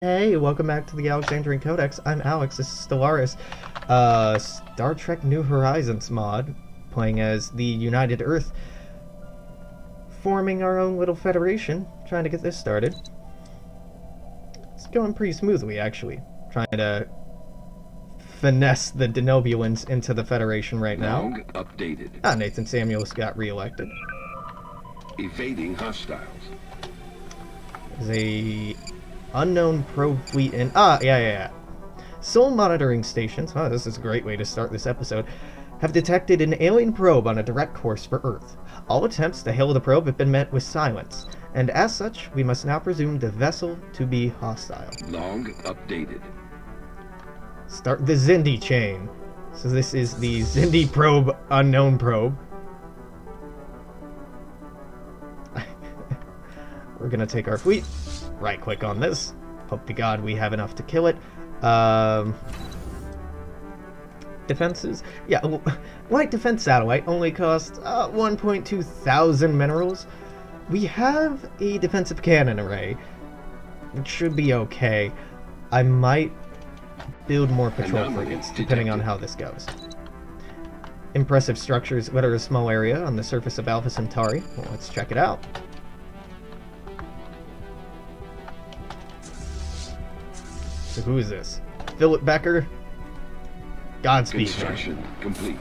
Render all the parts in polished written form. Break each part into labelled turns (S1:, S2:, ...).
S1: Hey, welcome back to the Alexandrian Codex. I'm Alex, this is Stellaris, Star Trek New Horizons mod, playing as the United Earth, forming our own little federation, trying to get this started. It's going pretty smoothly, actually, trying to finesse the Denobulans into the Federation right now.
S2: Log updated.
S1: Nathan Samuels got re-elected.
S2: Evading hostiles.
S1: There's a unknown probe fleet in... yeah. Soul monitoring stations, this is a great way to start this episode, have detected an alien probe on a direct course for Earth. All attempts to hail the probe have been met with silence, and as such, we must now presume the vessel to be hostile.
S2: Log updated.
S1: Start the Xindi chain. So this is the Xindi probe, unknown probe. We're gonna take our fleet, right click on this, hope to god we have enough to kill it. Defenses? Yeah, light defense satellite only costs 1.2 thousand minerals. We have a defensive cannon array, which should be okay. I might build more patrol frigates, depending on how this goes. Impressive structures litter a small area on the surface of Alpha Centauri. Well, let's check it out. So who is this? Philip Becker? Godspeed.
S2: Construction complete.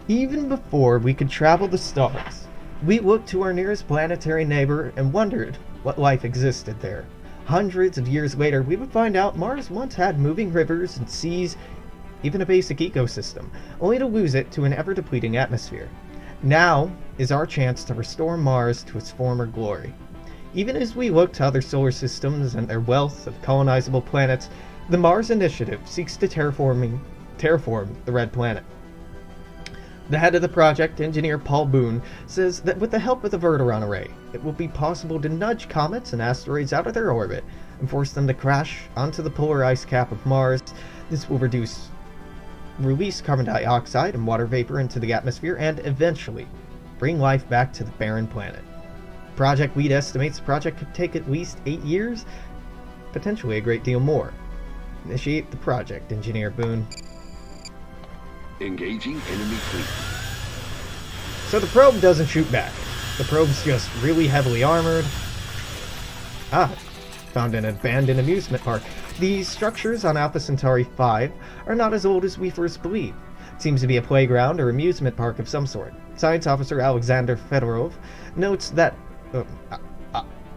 S1: Even before we could travel the stars, we looked to our nearest planetary neighbor and wondered what life existed there. Hundreds of years later, we would find out Mars once had moving rivers and seas, even a basic ecosystem, only to lose it to an ever-depleting atmosphere. Now is our chance to restore Mars to its former glory. Even as we look to other solar systems and their wealth of colonizable planets, the Mars Initiative seeks to terraform the Red Planet. The head of the project, Engineer Paul Boone, says that with the help of the Verteron Array, it will be possible to nudge comets and asteroids out of their orbit and force them to crash onto the polar ice cap of Mars. This will release carbon dioxide and water vapor into the atmosphere and eventually bring life back to the barren planet. Project Lead estimates the project could take at least 8 years, potentially a great deal more. Initiate the project, Engineer Boone.
S2: Engaging enemy fleet.
S1: So the probe doesn't shoot back. The probe's just really heavily armored. Found an abandoned amusement park. These structures on Alpha Centauri 5 are not as old as we first believed. It seems to be a playground or amusement park of some sort. Science officer Alexander Fedorov notes that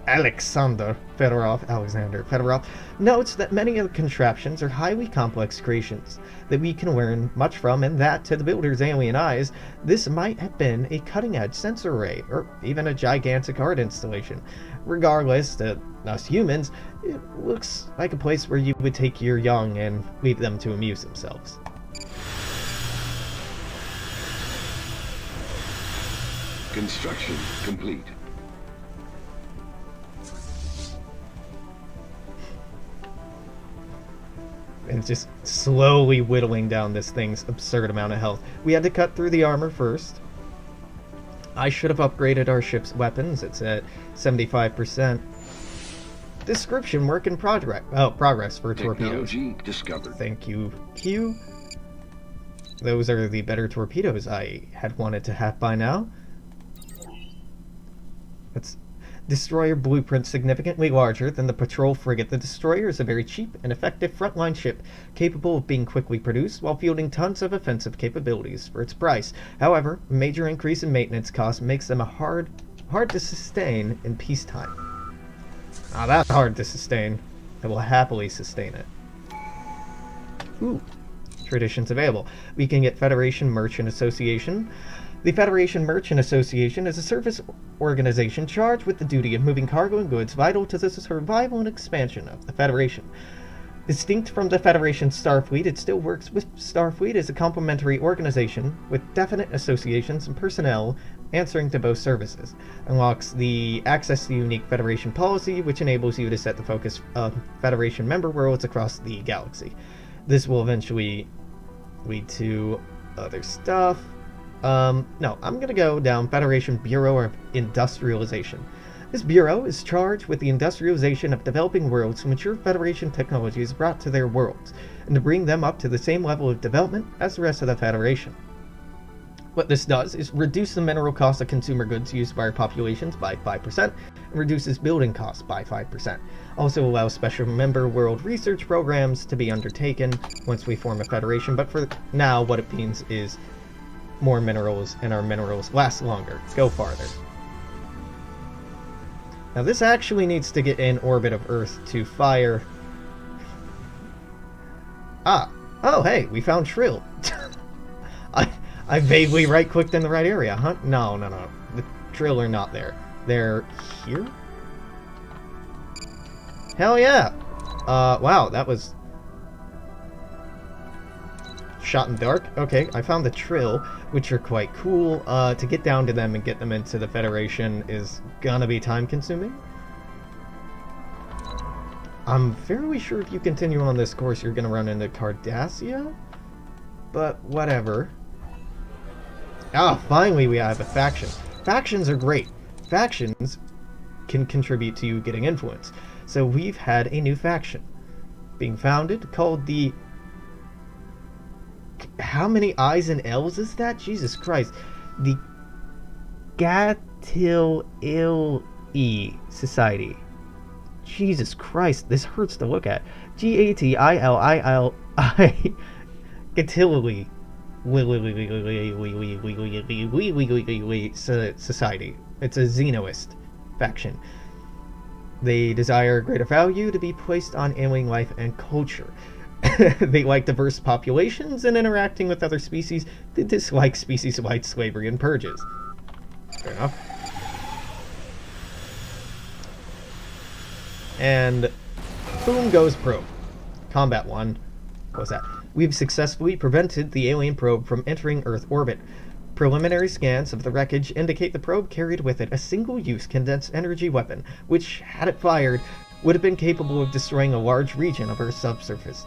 S1: Alexander Fedorov notes that many of the contraptions are highly complex creations that we can learn much from, and that, to the builder's alien eyes, this might have been a cutting-edge sensor array, or even a gigantic art installation. Regardless, to us humans, it looks like a place where you would take your young and leave them to amuse themselves.
S2: Construction complete.
S1: And just slowly whittling down this thing's absurd amount of health. We had to cut through the armor first. I should have upgraded our ship's weapons. It's at 75%. Description: work in progress for torpedoes.
S2: Technology discovered.
S1: Thank you, Q. Those are the better torpedoes I had wanted to have by now. It's destroyer blueprint significantly larger than the patrol frigate. The destroyer is a very cheap and effective frontline ship, capable of being quickly produced while fielding tons of offensive capabilities for its price. However, a major increase in maintenance costs makes them hard to sustain in peacetime. That's hard to sustain. I will happily sustain it. Ooh. Traditions available. We can get Federation Merchant Association. The Federation Merchant Association is a service organization charged with the duty of moving cargo and goods vital to the survival and expansion of the Federation. Distinct from the Federation Starfleet, it still works with Starfleet as a complementary organization with definite associations and personnel answering to both services. Unlocks the access to unique Federation policy, which enables you to set the focus of Federation member worlds across the galaxy. This will eventually lead to other stuff. No, I'm gonna go down Federation Bureau of Industrialization. This bureau is charged with the industrialization of developing worlds to ensure Federation technology is brought to their worlds, and to bring them up to the same level of development as the rest of the Federation. What this does is reduce the mineral cost of consumer goods used by our populations by 5%, and reduces building costs by 5%. Also allows special member world research programs to be undertaken once we form a Federation, but for now what it means is more minerals, and our minerals last longer, go farther. Now this actually needs to get in orbit of Earth to fire... Oh hey, we found Trill. I vaguely right-clicked in the right area, huh? No. The Trill are not there. They're here? Hell yeah! Wow, that was... shot in dark? Okay, I found the Trill, which are quite cool. To get down to them and get them into the Federation is gonna be time-consuming. I'm fairly sure if you continue on this course, you're gonna run into Cardassia? But whatever. Finally we have a faction. Factions are great. Factions can contribute to you getting influence. So we've had a new faction being founded called the... How many I's and L's is that? Jesus Christ. The Gatilli Society. Jesus Christ, this hurts to look at. Gatilli. Gatilli Society. It's a Xenoist faction. They desire greater value to be placed on alien life and culture. They like diverse populations and interacting with other species. They dislike species-wide slavery and purges. Fair enough. And boom goes probe. Combat 1. What was that? We've successfully prevented the alien probe from entering Earth orbit. Preliminary scans of the wreckage indicate the probe carried with it a single-use condensed energy weapon, which, had it fired, would have been capable of destroying a large region of Earth's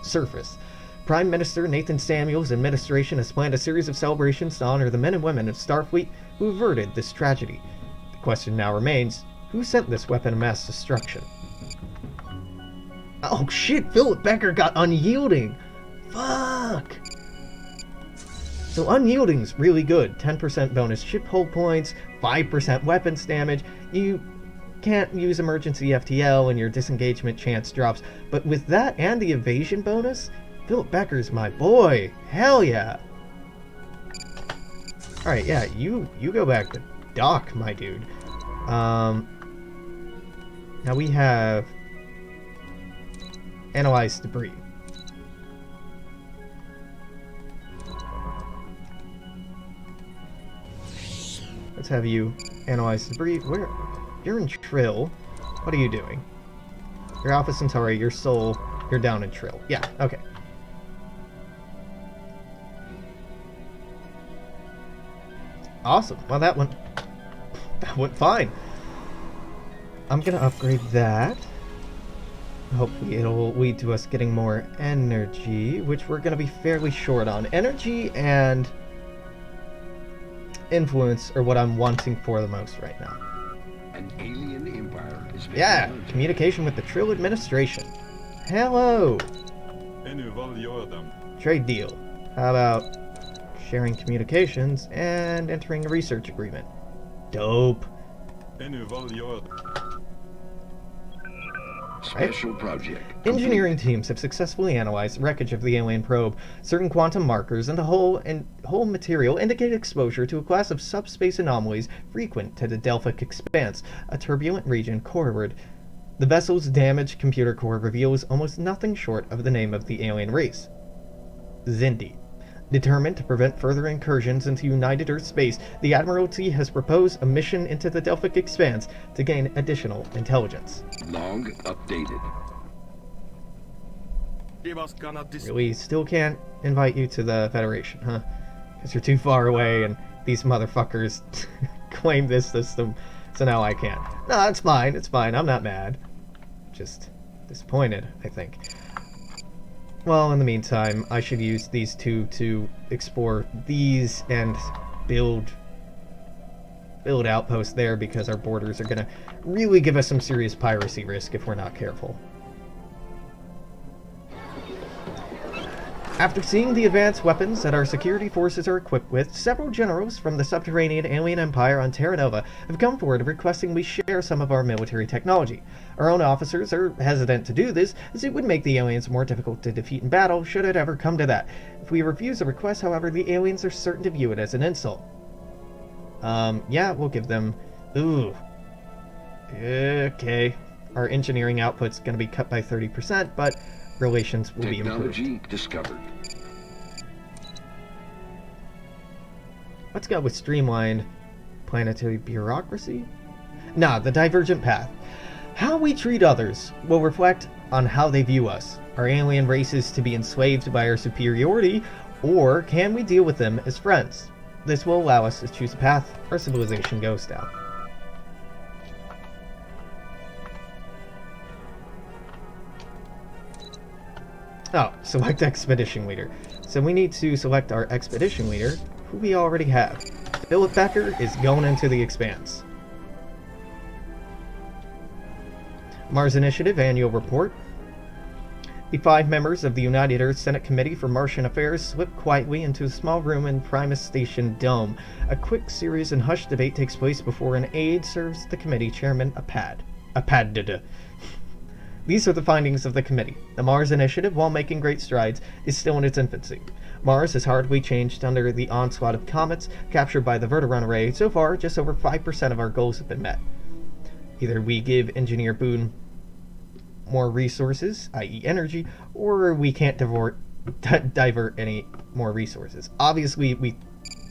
S1: surface. Prime Minister Nathan Samuel's administration has planned a series of celebrations to honor the men and women of Starfleet who averted this tragedy. The question now remains, who sent this weapon of mass destruction? Oh shit, Philip Becker got Unyielding! Fuck! So Unyielding's really good. 10% bonus ship hull points, 5% weapons damage. You can't use emergency FTL and your disengagement chance drops, but with that and the evasion bonus, Philip Becker's my boy. Hell yeah! Alright, yeah, you go back to Doc, my dude. Now we have analyze debris. Let's have you analyze debris. Where? You're in Trill. What are you doing? Your Alpha Centauri, your Soul, you're down in Trill. Yeah, okay. Awesome. Well, that went fine. I'm gonna upgrade that. Hopefully it'll lead to us getting more energy, which we're gonna be fairly short on. Energy and influence are what I'm wanting for the most right now.
S2: An alien empire is
S1: Yeah, communication with the Trill administration. Hello. Trade deal. How about sharing communications and entering a research agreement? Dope.
S2: Special project.
S1: Engineering teams have successfully analyzed the wreckage of the alien probe. Certain quantum markers in the whole material indicate exposure to a class of subspace anomalies frequent to the Delphic Expanse, a turbulent region coreward. The vessel's damaged computer core reveals almost nothing short of the name of the alien race. Xindi. Determined to prevent further incursions into United Earth space, the Admiralty has proposed a mission into the Delphic Expanse to gain additional intelligence.
S2: Log updated.
S1: Really still can't invite you to the Federation, huh? Because you're too far away and these motherfuckers claim this system, so now I can't. No, it's fine, I'm not mad. Just disappointed, I think. Well, in the meantime, I should use these two to explore these and build build outposts there because our borders are going to really give us some serious piracy risk if we're not careful. After seeing the advanced weapons that our security forces are equipped with, several generals from the subterranean alien empire on Terra Nova have come forward requesting we share some of our military technology. Our own officers are hesitant to do this, as it would make the aliens more difficult to defeat in battle should it ever come to that. If we refuse the request, however, the aliens are certain to view it as an insult. Yeah, we'll give them... Ooh. Okay. Our engineering output's gonna be cut by 30%, but relations will be improved.
S2: Technology discovered.
S1: Let's go with streamlined planetary bureaucracy. Nah, the divergent path. How we treat others will reflect on how they view us. Are alien races to be enslaved by our superiority, or can we deal with them as friends? This will allow us to choose a path our civilization goes down. Oh, select expedition leader. So we need to select our expedition leader, who we already have. Philip Becker is going into the Expanse. Mars Initiative Annual Report. The 5 members of the United Earth Senate Committee for Martian Affairs slip quietly into a small room in Primus Station Dome. A quick, serious, and hushed debate takes place before an aide serves the committee chairman a pad. These are the findings of the committee. The Mars Initiative, while making great strides, is still in its infancy. Mars has hardly changed under the onslaught of comets captured by the Vertiron array. So far, just over 5% of our goals have been met. Either we give Engineer Boone more resources, i.e. energy, or we can't divert any more resources. Obviously, we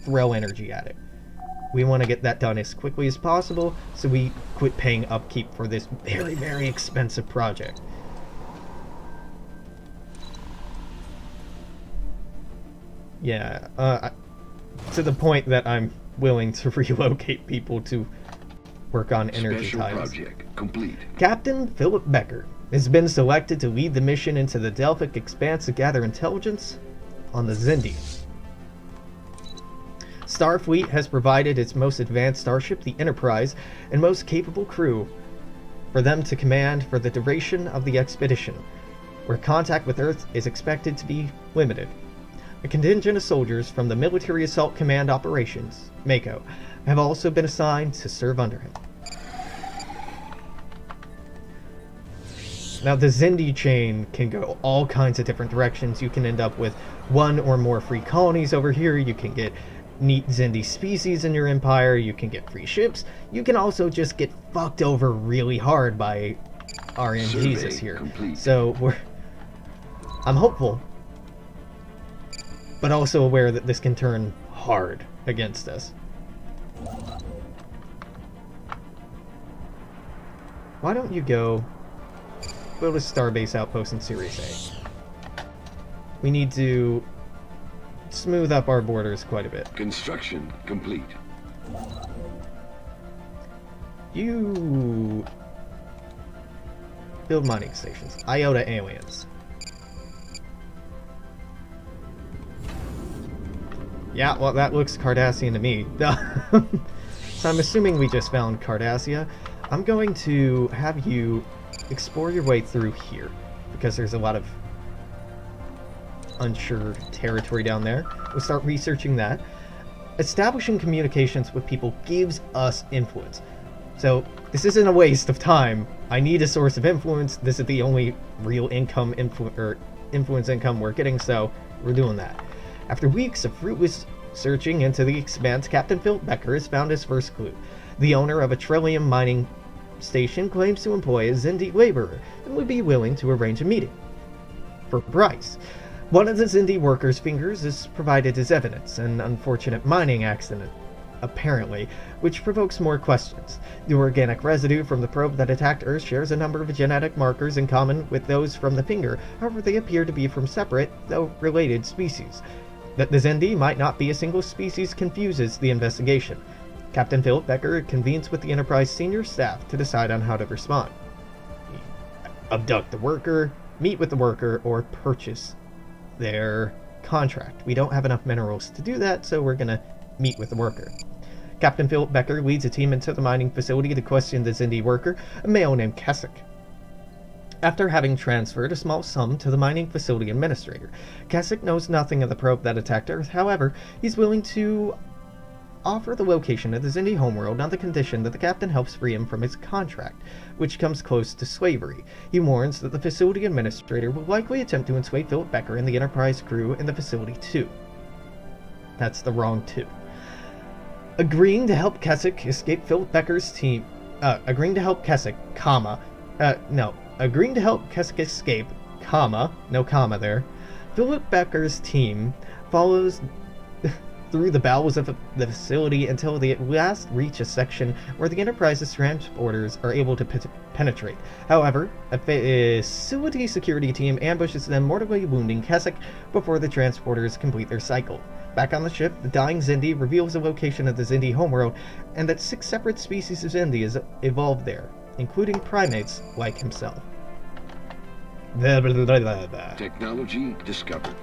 S1: throw energy at it. We want to get that done as quickly as possible, so we quit paying upkeep for this very, very expensive project. Yeah, to the point that I'm willing to relocate people to work on energy
S2: Special
S1: tiles.
S2: project complete.
S1: Captain Philip Becker has been selected to lead the mission into the Delphic Expanse to gather intelligence on the Xindi. Starfleet has provided its most advanced starship, the Enterprise, and most capable crew for them to command for the duration of the expedition, where contact with Earth is expected to be limited. A contingent of soldiers from the Military Assault Command Operations, MACO, have also been assigned to serve under him. Now, the Xindi chain can go all kinds of different directions. You can end up with one or more free colonies over here. You can get neat Xindi species in your empire. You can get free ships. You can also just get fucked over really hard by RNGs here.
S2: Complete.
S1: So I'm hopeful, but also aware that this can turn hard against us. Why don't you go build a starbase outpost in Sirius A? We need to smooth up our borders quite a bit.
S2: Construction complete.
S1: You build mining stations. Iota aliens. Yeah, well, that looks Cardassian to me. So I'm assuming we just found Cardassia. I'm going to have you explore your way through here, because there's a lot of unsure territory down there. We'll start researching that. Establishing communications with people gives us influence. So this isn't a waste of time. I need a source of influence. This is the only real influence income we're getting, so we're doing that. After weeks of fruitless searching into the Expanse, Captain Philip Becker has found his first clue. The owner of a Trillium mining station claims to employ a Xindi laborer and would be willing to arrange a meeting. For price. One of the Xindi workers' fingers is provided as evidence, an unfortunate mining accident, apparently, which provokes more questions. The organic residue from the probe that attacked Earth shares a number of genetic markers in common with those from the finger, however they appear to be from separate, though related, species. That the Xindi might not be a single species confuses the investigation. Captain Philip Becker convenes with the Enterprise senior staff to decide on how to respond. Abduct the worker, meet with the worker, or purchase their contract. We don't have enough minerals to do that, so we're gonna meet with the worker. Captain Philip Becker leads a team into the mining facility to question the Xindi worker, a male named Keswick. After having transferred a small sum to the mining facility administrator, Keswick knows nothing of the probe that attacked Earth. However, he's willing to offer the location of the Xindi homeworld on the condition that the captain helps free him from his contract, which comes close to slavery. He warns that the facility administrator will likely attempt to ensway Philip Becker and the Enterprise crew in the facility too. That's the wrong two. Agreeing to help Keswick escape Philip Becker's team, agreeing to help Keswick, agreeing to help Keswick escape, no comma there. Philip Becker's team follows through the bowels of the facility until they at last reach a section where the Enterprise's transporters are able to penetrate. However, a facility security team ambushes them, mortally wounding Keswick before the transporters complete their cycle. Back on the ship, the dying Xindi reveals the location of the Xindi homeworld and that 6 separate species of Xindi has evolved there, including primates like himself.
S2: Technology discovered.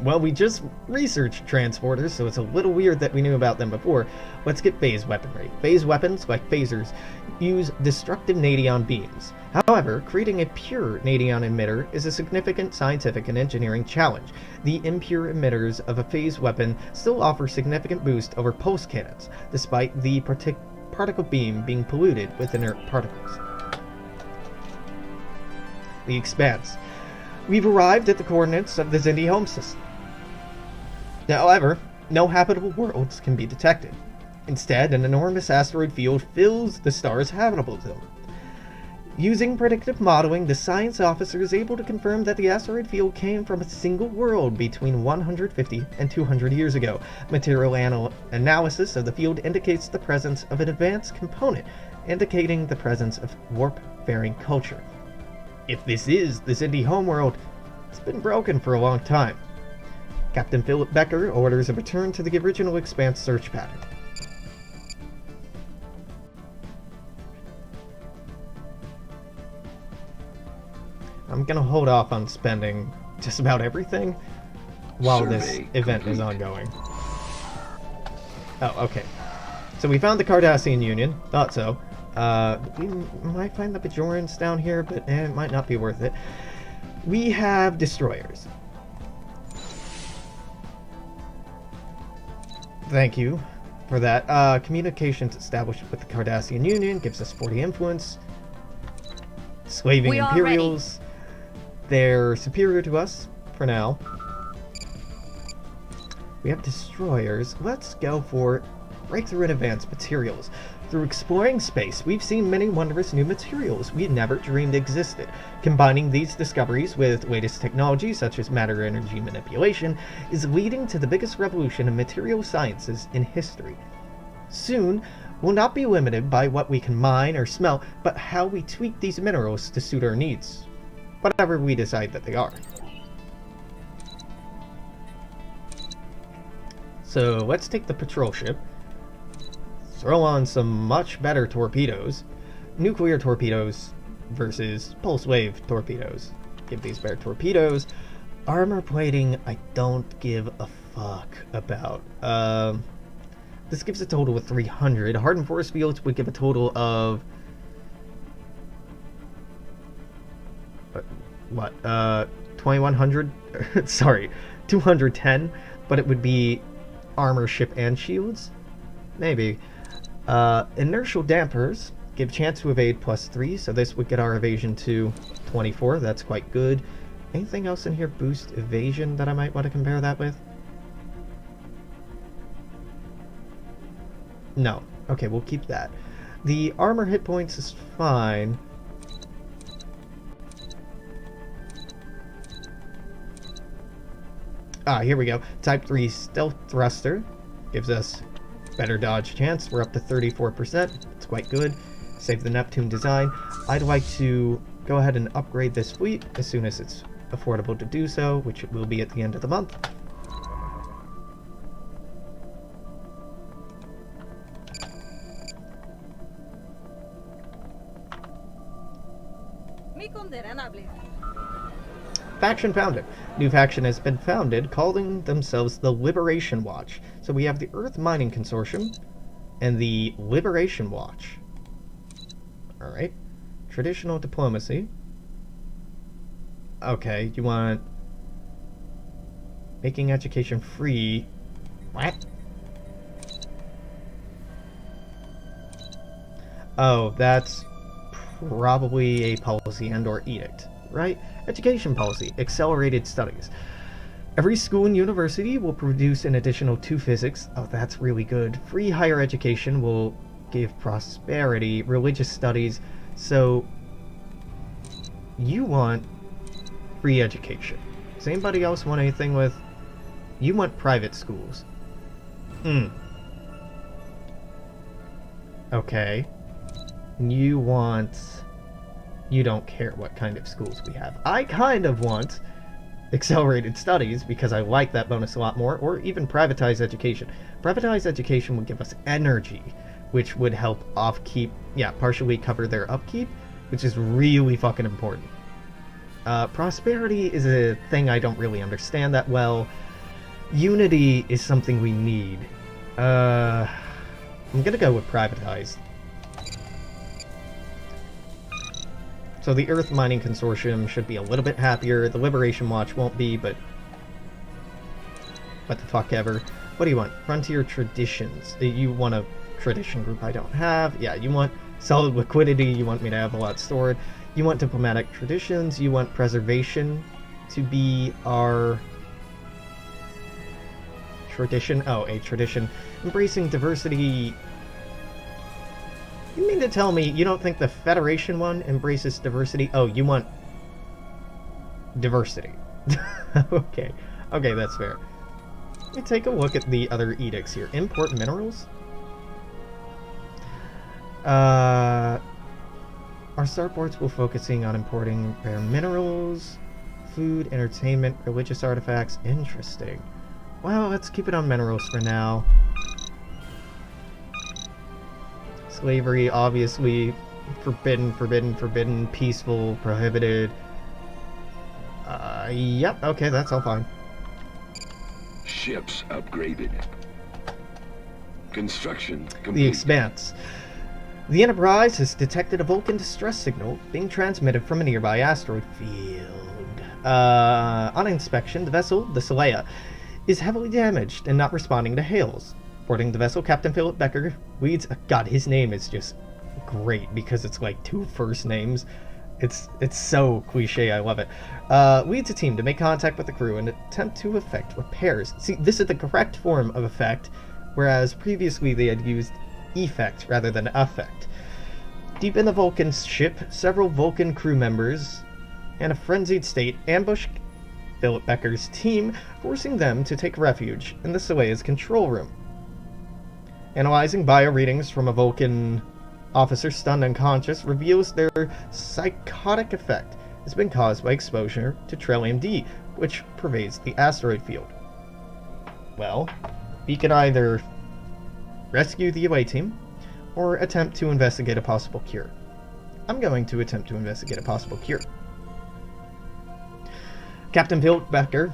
S1: Well, we just researched transporters, so it's a little weird that we knew about them before. Let's get phase weaponry. Phase weapons, like phasers, use destructive nadion beams. However, creating a pure nadion emitter is a significant scientific and engineering challenge. The impure emitters of a phase weapon still offer significant boost over pulse cannons, despite the particle beam being polluted with inert particles. The Expanse. We've arrived at the coordinates of the Xindi home system. However, no habitable worlds can be detected. Instead, an enormous asteroid field fills the star's habitable zone. Using predictive modeling, the science officer is able to confirm that the asteroid field came from a single world between 150 and 200 years ago. Material analysis of the field indicates the presence of an advanced component, indicating the presence of warp-faring culture. If this is the Xindi homeworld, it's been broken for a long time. Captain Philip Becker orders a return to the original Expanse search pattern. I'm gonna hold off on spending just about everything while this event is ongoing. Oh, okay. So we found the Cardassian Union. Thought so. We might find the Bajorans down here, but it might not be worth it. We have destroyers. Thank you for that. Communications established with the Cardassian Union gives us 40 influence. Slaving Imperials. They're superior to us for now. We have destroyers. Let's go for breakthrough in advanced materials. Through exploring space, we've seen many wondrous new materials we never dreamed existed. Combining these discoveries with latest technology such as matter energy manipulation is leading to the biggest revolution in material sciences in history. Soon, we'll not be limited by what we can mine or smelt, but how we tweak these minerals to suit our needs, whatever we decide that they are. So let's take the patrol ship. Throw on some much better torpedoes. Nuclear torpedoes versus pulse wave torpedoes. Give these better torpedoes. Armor plating, I don't give a fuck about. This gives a total of 300. Hardened force fields would give a total of... 2100? Sorry, 210. But it would be armor, ship, and shields? Maybe. Inertial dampers give chance to evade +3, so this would get our evasion to 24. That's quite good. Anything else in here boost evasion that I might want to compare that with? No. Okay, we'll keep that. The armor hit points is fine. Here we go. Type 3 stealth thruster gives us better dodge chance. We're up to 34%. It's quite good. Save the Neptune design. I'd like to go ahead and upgrade this fleet as soon as it's affordable to do so, which it will be at the end of the month. Faction founded. New faction has been founded, calling themselves the Liberation Watch. So we have the Earth Mining Consortium and the Liberation Watch. Alright. Traditional diplomacy. Okay, you want... making education free. What? Oh, that's probably a policy and or edict, right? Education policy, accelerated studies. Every school and university will produce an additional 2 physics. Oh, that's really good. Free higher education will give prosperity, religious studies. So, you want free education. Does anybody else want anything with... You want private schools. Okay. You want... You don't care what kind of schools we have. I kind of want accelerated studies because I like that bonus a lot more, or even privatized education. Privatized education would give us energy, which would help partially cover their upkeep, which is really fucking important. Prosperity is a thing I don't really understand that well. Unity is something we need. I'm gonna go with privatized. So the Earth Mining Consortium should be a little bit happier. The Liberation Watch won't be, but... what the fuck ever. What do you want? Frontier Traditions. You want a tradition group I don't have. Yeah, you want solid liquidity. You want me to have a lot stored. You want diplomatic traditions. You want preservation to be our... tradition. Oh, a tradition. Embracing diversity... You mean to tell me you don't think the Federation one embraces diversity? Oh, you want diversity. Okay. Okay, that's fair. Let me take a look at the other edicts here. Import minerals? Our starports will focusing on importing rare minerals, food, entertainment, religious artifacts. Interesting. Well, let's keep it on minerals for now. Slavery, obviously, forbidden, forbidden, forbidden, peaceful, prohibited. Yep, okay, that's all fine.
S2: Ships upgraded. Construction complete.
S1: The Expanse. The Enterprise has detected a Vulcan distress signal being transmitted from a nearby asteroid field. On inspection, the vessel, the Seleia, is heavily damaged and not responding to hails. Boarding the vessel, Captain Philip Becker leads... God, his name is just great because it's like 2 first names. It's so cliche, I love it. Leads a team to make contact with the crew and attempt to effect repairs. See, this is the correct form of effect, whereas previously they had used effect rather than affect. Deep in the Vulcan ship, several Vulcan crew members, in a frenzied state, ambush Philip Becker's team, forcing them to take refuge in the Solea's control room. Analyzing bio readings from a Vulcan officer stunned unconscious reveals their psychotic effect has been caused by exposure to Trillium-D, which pervades the asteroid field. Well, we can either rescue the away team or attempt to investigate a possible cure. I'm going to attempt to investigate a possible cure. Captain Philip Becker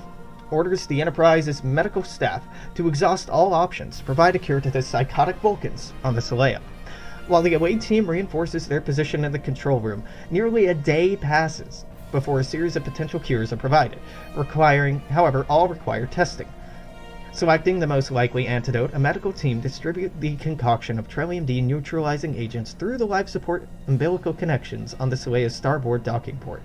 S1: orders the Enterprise's medical staff to exhaust all options to provide a cure to the psychotic Vulcans on the Seleia. While the away team reinforces their position in the control room, nearly a day passes before a series of potential cures are provided, however, all require testing. Selecting the most likely antidote, a medical team distribute the concoction of Trillium-D neutralizing agents through the life support umbilical connections on the Soleia's starboard docking port.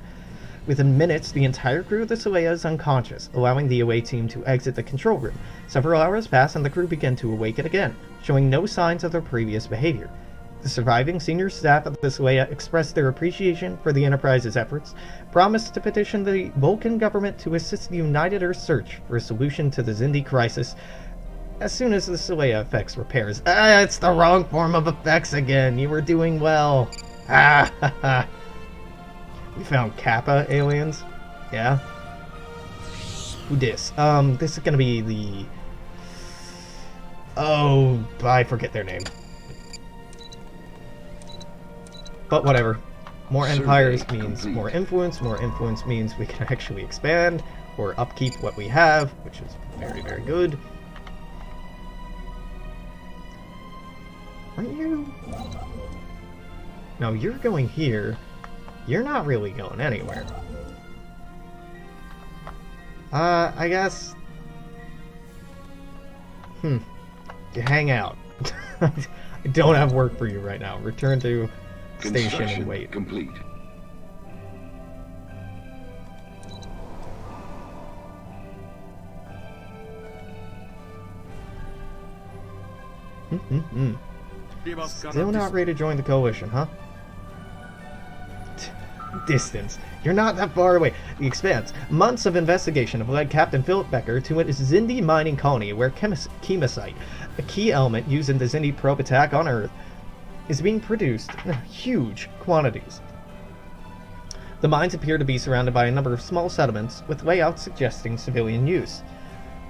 S1: Within minutes, the entire crew of the Seleia is unconscious, allowing the away team to exit the control room. Several hours pass and the crew begin to awaken again, showing no signs of their previous behavior. The surviving senior staff of the Seleia express their appreciation for the Enterprise's efforts, promise to petition the Vulcan government to assist the United Earth search for a solution to the Xindi crisis as soon as the Seleia effects repairs. It's the wrong form of effects again. You were doing well. Ha ha ha. We found Kappa aliens. Yeah. Who dis? This is gonna be the... Oh, I forget their name. But whatever. More
S2: Survey
S1: empires means
S2: complete.
S1: more influence means we can actually expand or upkeep what we have, which is very, very good. Aren't you? No, you're going here. You're not really going anywhere. I guess... You hang out. I don't have work for you right now. Return to station and wait.
S2: Complete.
S1: Still not ready to join the coalition, huh? Distance. You're not that far away. The Expanse. Months of investigation have led Captain Philip Becker to a Xindi mining colony where chemosite, a key element used in the Xindi probe attack on Earth, is being produced in huge quantities. The mines appear to be surrounded by a number of small settlements with layouts suggesting civilian use.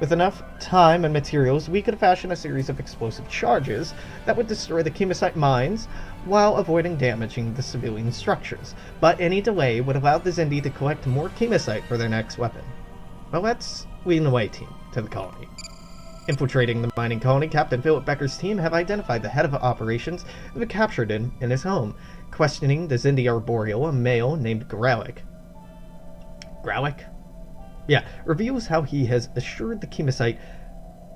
S1: With enough time and materials, we could fashion a series of explosive charges that would destroy the chemosite mines while avoiding damaging the civilian structures. But any delay would allow the Xindi to collect more chemosite for their next weapon. Well, let's lead the way, team, to the colony. Infiltrating the mining colony, Captain Philip Becker's team have identified the head of operations and have captured him in his home, questioning the Xindi Arboreal, a male named Gralic. Gralic? Yeah, reveals how he has assured the chemosite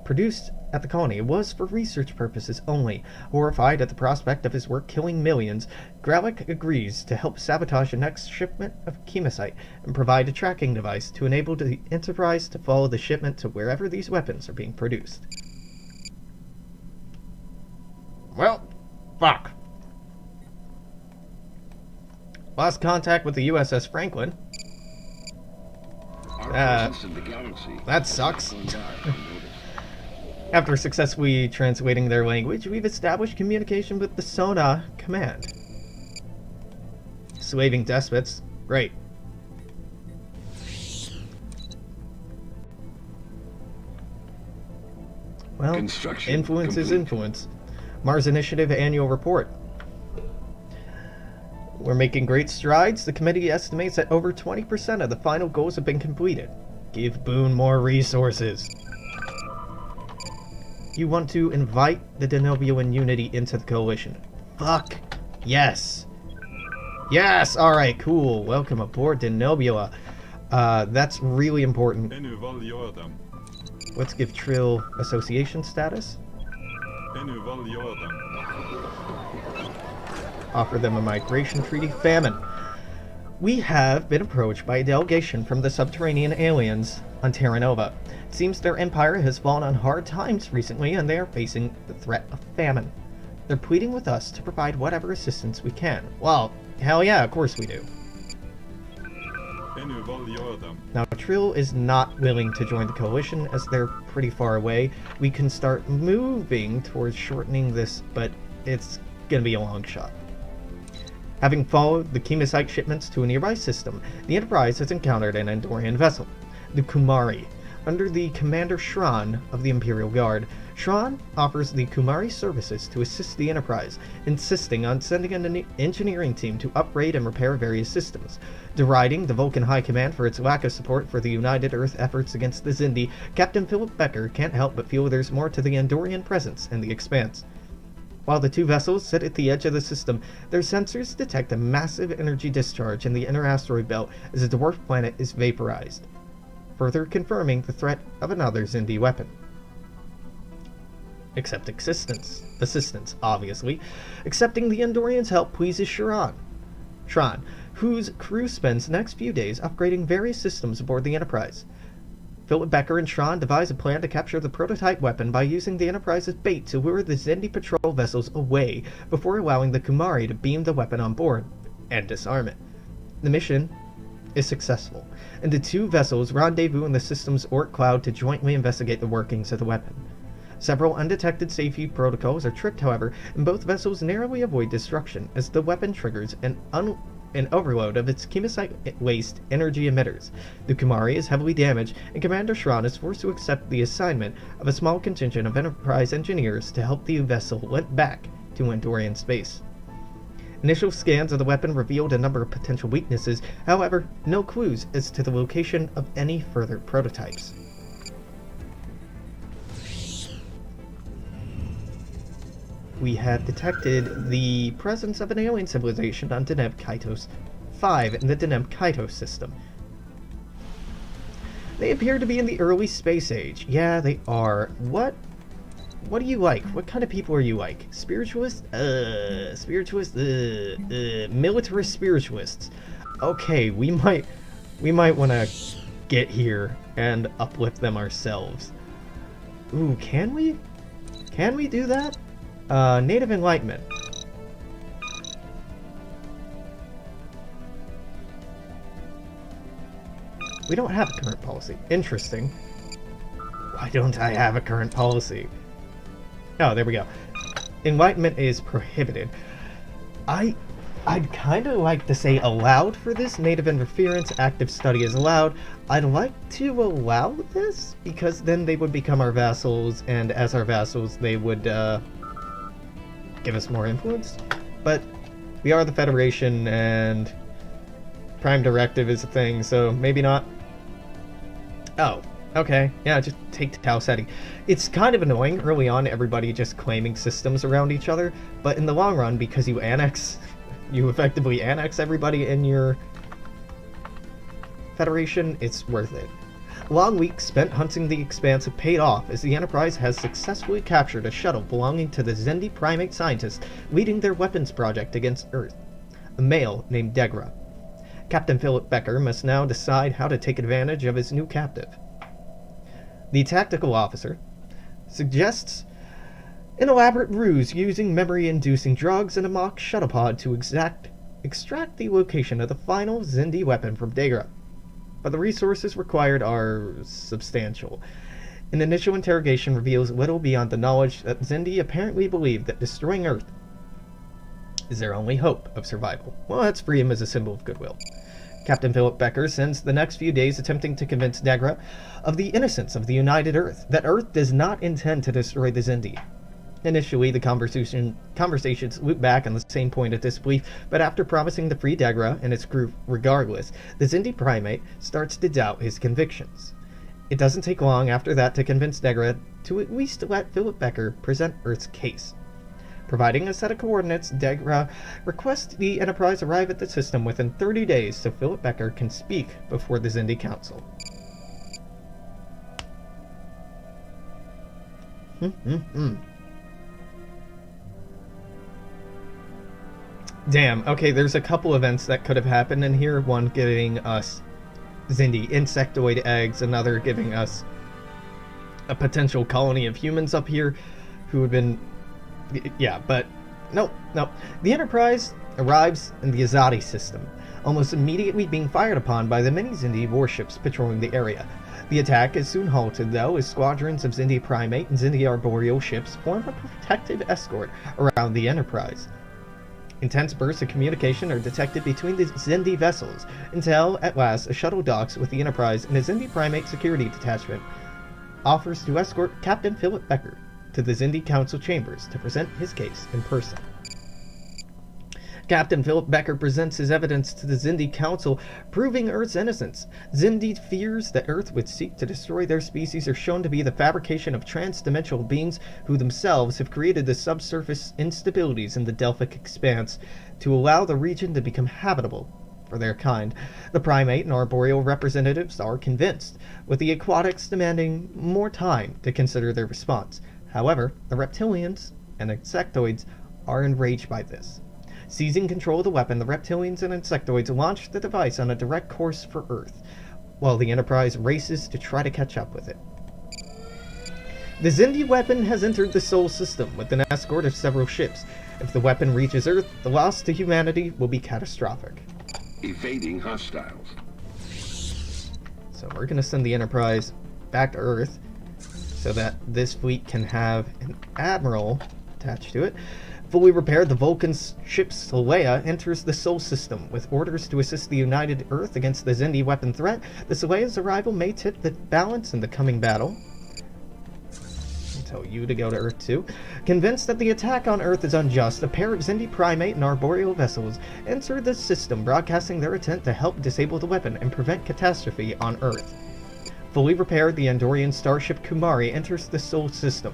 S1: produced at the colony was for research purposes only. Horrified at the prospect of his work killing millions, Gralic agrees to help sabotage the next shipment of chemosite and provide a tracking device to enable the Enterprise to follow the shipment to wherever these weapons are being produced. Well, fuck. Lost contact with the USS Franklin. That sucks. After successfully translating their language, we've established communication with the Sona Command. Slaving despots. Great. Well, influence is influence. Mars Initiative Annual Report. We're making great strides. The committee estimates that over 20% of the final goals have been completed. Give Boone more resources. You want to invite the Denobulan Unity into the coalition. Fuck. Yes. Yes! Alright, cool. Welcome aboard, Denobula. That's really important. Let's give Trill association status. Offer them a migration treaty. Famine. We have been approached by a delegation from the subterranean aliens on Terra Nova. It seems their empire has fallen on hard times recently and they are facing the threat of famine. They're pleading with us to provide whatever assistance we can. Well, hell yeah, of course we do. Now, Trill is not willing to join the coalition as they're pretty far away. We can start moving towards shortening this, but it's gonna be a long shot. Having followed the chemosite shipments to a nearby system, the Enterprise has encountered an Andorian vessel, the Kumari, under the Commander Shran of the Imperial Guard. Shran offers the Kumari services to assist the Enterprise, insisting on sending an engineering team to upgrade and repair various systems. Deriding the Vulcan High Command for its lack of support for the United Earth efforts against the Xindi, Captain Philip Becker can't help but feel there's more to the Andorian presence in the Expanse. While the two vessels sit at the edge of the system, their sensors detect a massive energy discharge in the inner asteroid belt as the dwarf planet is vaporized, further confirming the threat of another Xindi weapon. Accept assistance, obviously. Accepting the Andorians' help pleases Shran, whose crew spends the next few days upgrading various systems aboard the Enterprise. Philip Becker and Shran devise a plan to capture the prototype weapon by using the Enterprise's bait to lure the Xindi patrol vessels away before allowing the Kumari to beam the weapon on board and disarm it. The mission is successful, and the two vessels rendezvous in the system's Orc cloud to jointly investigate the workings of the weapon. Several undetected safety protocols are tripped, however, and both vessels narrowly avoid destruction as the weapon triggers an overload of its chemosite waste energy emitters. The Kumari is heavily damaged, and Commander Shran is forced to accept the assignment of a small contingent of Enterprise engineers to help the vessel went back to Andorian space. Initial scans of the weapon revealed a number of potential weaknesses, however, no clues as to the location of any further prototypes. We have detected the presence of an alien civilization on Deneb Kaitos 5 in the Deneb Kaitos system. They appear to be in the early space age. Yeah, they are. What do you like? What kind of people are you like? Spiritualists? Spiritualists? Militarist spiritualists. Okay, we might want to get here and uplift them ourselves. Ooh, can we? Can we do that? Native Enlightenment. We don't have a current policy. Interesting. Why don't I have a current policy? Oh, there we go. Enlightenment is prohibited. I'd kind of like to say allowed for this. Native interference, active study is allowed. I'd like to allow this, because then they would become our vassals, and as our vassals, they would give us more influence. But we are the Federation, and Prime Directive is a thing, so maybe not. Oh, okay. Yeah, just take Tau Ceti. It's kind of annoying early on, everybody just claiming systems around each other, but in the long run, because you effectively annex everybody in your Federation, it's worth it. Long weeks spent hunting the Expanse have paid off, as the Enterprise has successfully captured a shuttle belonging to the Xindi primate scientists leading their weapons project against Earth, a male named Degra. Captain Philip Becker must now decide how to take advantage of his new captive. The tactical officer suggests an elaborate ruse using memory-inducing drugs and a mock shuttlepod to extract the location of the final Xindi weapon from Degra. But the resources required are substantial. An initial interrogation reveals little beyond the knowledge that Xindi apparently believe that destroying Earth is their only hope of survival. Well, let's free him as a symbol of goodwill. Captain Philip Becker spends the next few days attempting to convince Degra of the innocence of the United Earth, that Earth does not intend to destroy the Xindi. Initially, the conversations loop back on the same point of disbelief, but after promising to free Degra and his crew regardless, the Xindi primate starts to doubt his convictions. It doesn't take long after that to convince Degra to at least let Philip Becker present Earth's case. Providing a set of coordinates, Degra requests the Enterprise arrive at the system within 30 days so Philip Becker can speak before the Xindi Council. Damn, okay, there's a couple events that could have happened in here. One giving us Xindi insectoid eggs, another giving us a potential colony of humans up here who had been... Yeah, but no. The Enterprise arrives in the Azadi system, almost immediately being fired upon by the many Xindi warships patrolling the area. The attack is soon halted, though, as squadrons of Xindi primate and Xindi arboreal ships form a protective escort around the Enterprise. Intense bursts of communication are detected between the Xindi vessels, until, at last, a shuttle docks with the Enterprise, and a Xindi primate security detachment offers to escort Captain Philip Becker to the Xindi Council chambers to present his case in person. Captain Philip Becker presents his evidence to the Xindi Council, proving Earth's innocence. Xindi fears that Earth would seek to destroy their species are shown to be the fabrication of trans-dimensional beings who themselves have created the subsurface instabilities in the Delphic Expanse to allow the region to become habitable for their kind. The primate and arboreal representatives are convinced, with the aquatics demanding more time to consider their response. However, the reptilians and insectoids are enraged by this. Seizing control of the weapon, the reptilians and insectoids launch the device on a direct course for Earth, while the Enterprise races to try to catch up with it. The Xindi weapon has entered the Sol system with an escort of several ships. If the weapon reaches Earth, the loss to humanity will be catastrophic.
S2: Evading hostiles.
S1: So we're going to send the Enterprise back to Earth so that this fleet can have an admiral attached to it. Fully repaired, the Vulcan's ship Saleya enters the Sol system with orders to assist the United Earth against the Xindi weapon threat. The Saleya's arrival may tip the balance in the coming battle. tell you to go to Earth too. Convinced that the attack on Earth is unjust, a pair of Xindi primate and arboreal vessels enter the system, broadcasting their intent to help disable the weapon and prevent catastrophe on Earth. Fully repaired, the Andorian starship Kumari enters the Sol system.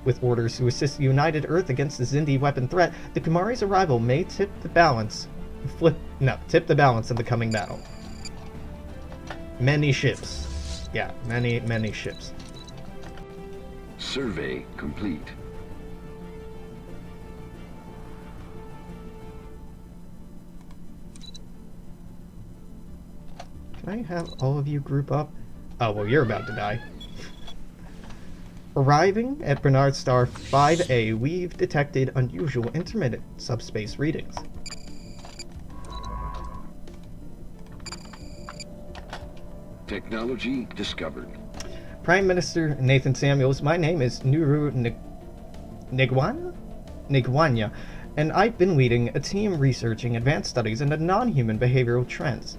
S1: With orders to assist United Earth against the Xindi weapon threat, the Kumari's arrival may tip the balance of the coming battle. Many ships. Yeah, many ships.
S2: Survey complete.
S1: Can I have all of you group up? Oh, well, you're about to die. Arriving at Bernard Star 5A, we've detected unusual intermittent subspace readings.
S2: Technology discovered.
S1: Prime Minister Nathan Samuels, my name is Nuru Nigwanya, and I've been leading a team researching advanced studies into non-human behavioral trends.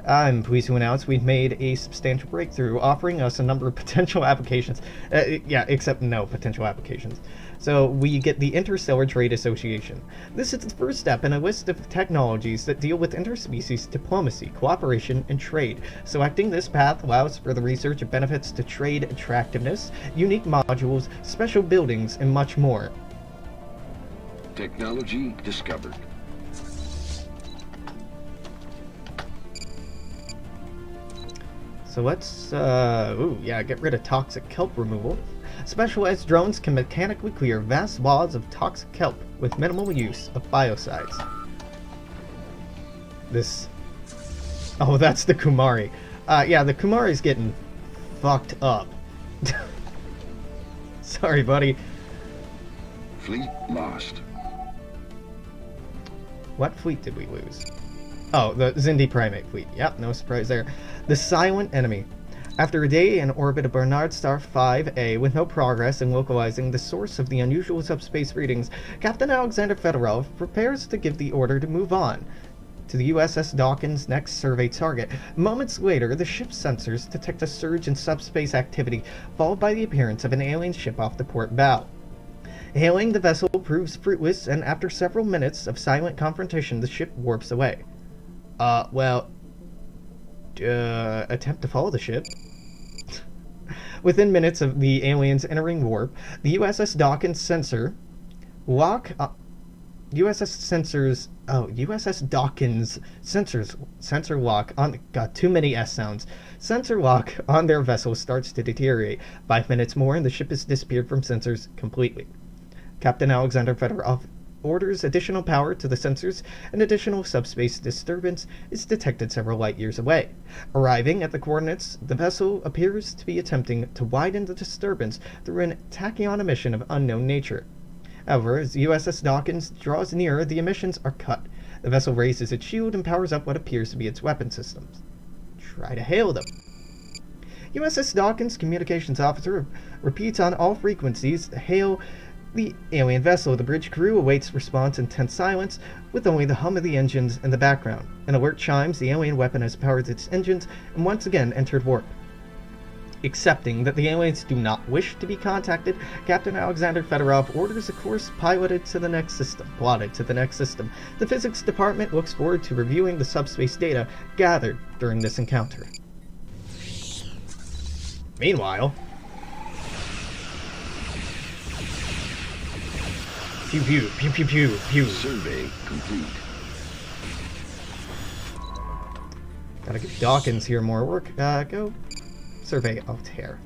S1: I'm pleased to announce we've made a substantial breakthrough, offering us a number of potential applications. Except no potential applications. So we get the Interstellar Trade Association. This is the first step in a list of technologies that deal with interspecies diplomacy, cooperation, and trade. Selecting this path allows for the research of benefits to trade attractiveness, unique modules, special buildings, and much more.
S2: Technology discovered.
S1: So let's, get rid of toxic kelp removal. Specialized drones can mechanically clear vast swaths of toxic kelp with minimal use of biocides. Oh, that's the Kumari. The Kumari's getting fucked up. Sorry, buddy.
S2: Fleet lost.
S1: What fleet did we lose? Oh, the Xindi primate fleet. Yep, no surprise there. The silent enemy. After a day in orbit of Bernard Star 5A with no progress in localizing the source of the unusual subspace readings, Captain Alexander Fedorov prepares to give the order to move on to the USS Dawkins' next survey target. Moments later, the ship's sensors detect a surge in subspace activity, followed by the appearance of an alien ship off the port bow. Hailing the vessel proves fruitless, and after several minutes of silent confrontation, the ship warps away. Attempt to follow the ship. Within minutes of the aliens entering warp, the USS Dawkins sensor lock. USS Dawkins sensor lock on. God, too many S sounds. Sensor lock on their vessel starts to deteriorate. 5 minutes more, and the ship has disappeared from sensors completely. Captain Alexander Fedorov orders additional power to the sensors, and additional subspace disturbance is detected several light years away. Arriving at the coordinates, the vessel appears to be attempting to widen the disturbance through an tachyon emission of unknown nature. However, as the USS Dawkins draws nearer, the emissions are cut. The vessel raises its shield and powers up what appears to be its weapon systems. Try to hail them. USS Dawkins communications officer repeats on all frequencies to hail the alien vessel. The bridge crew awaits response in tense silence, with only the hum of the engines in the background. An alert chimes, the alien weapon has powered its engines and once again entered warp. Accepting that the aliens do not wish to be contacted, Captain Alexander Fedorov orders a course plotted to the next system. The physics department looks forward to reviewing the subspace data gathered during this encounter. Meanwhile, pew pew pew pew pew pew.
S2: Survey complete.
S1: Gotta give Dawkins here more work. Go survey Altair.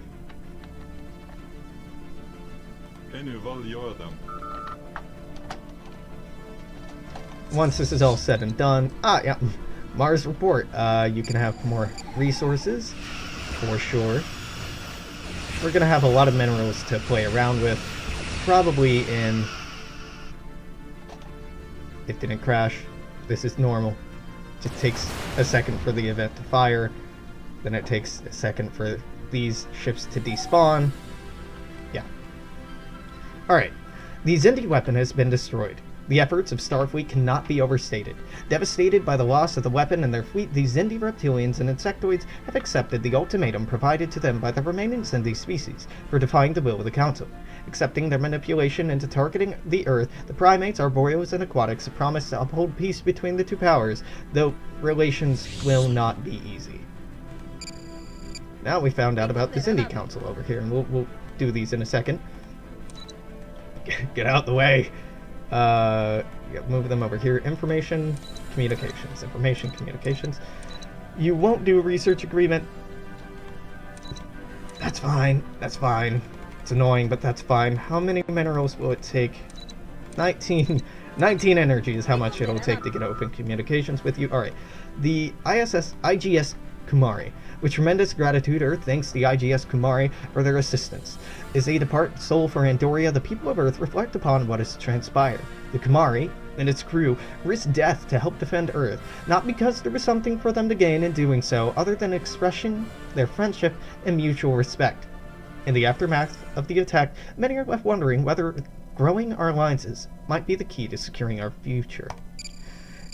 S1: Once this is all said and done, Mars report. You can have more resources, for sure. We're gonna have a lot of minerals to play around with, probably in. It didn't crash. This is normal. Just takes a second for the event to fire. Then it takes a second for these ships to despawn. Yeah. Alright. The Xindi weapon has been destroyed. The efforts of Starfleet cannot be overstated. Devastated by the loss of the weapon and their fleet, the Xindi reptilians and insectoids have accepted the ultimatum provided to them by the remaining Xindi species for defying the will of the Council. Accepting their manipulation into targeting the Earth, the primates, arboreals, and aquatics have promised to uphold peace between the two powers, though relations will not be easy. Now we found out about the Xindi Council over here, and we'll do these in a second. Get out the way! Move them over here. Information, communications. Information, communications. You won't do a research agreement. That's fine. That's fine. It's annoying, but that's fine. How many minerals will it take? 19 energy is how much it'll take to get open communications with you. Alright. The IGS Kumari. With tremendous gratitude, Earth thanks the IGS Kumari for their assistance. As they depart soul for Andoria, the people of Earth reflect upon what has transpired. The Kumari and its crew risked death to help defend Earth, not because there was something for them to gain in doing so, other than expressing their friendship and mutual respect. In the aftermath of the attack, many are left wondering whether growing our alliances might be the key to securing our future.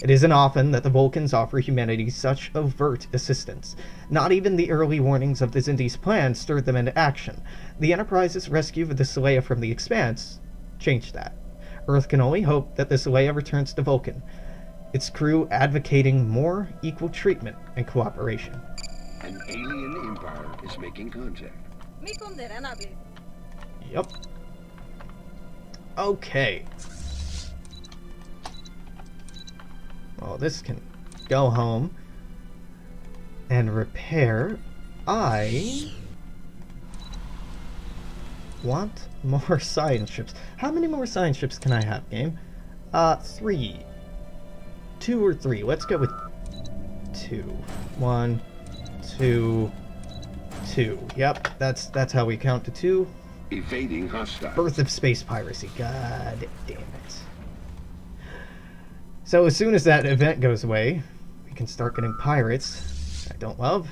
S1: It isn't often that the Vulcans offer humanity such overt assistance. Not even the early warnings of the Xindi's plan stirred them into action. The Enterprise's rescue of the Saleya from the Expanse changed that. Earth can only hope that the Saleya returns to Vulcan, its crew advocating more equal treatment and cooperation.
S2: An alien empire is making contact.
S1: Yep. Okay. Well, this can go home and repair. I want more science ships. How many more science ships can I have, game? 3. 2 or 3. Let's go with 2. 1, 2, 2. Yep, that's how we count to 2.
S2: Evading hostile.
S1: Birth of space piracy. God damn it. So as soon as that event goes away, we can start getting pirates I don't love.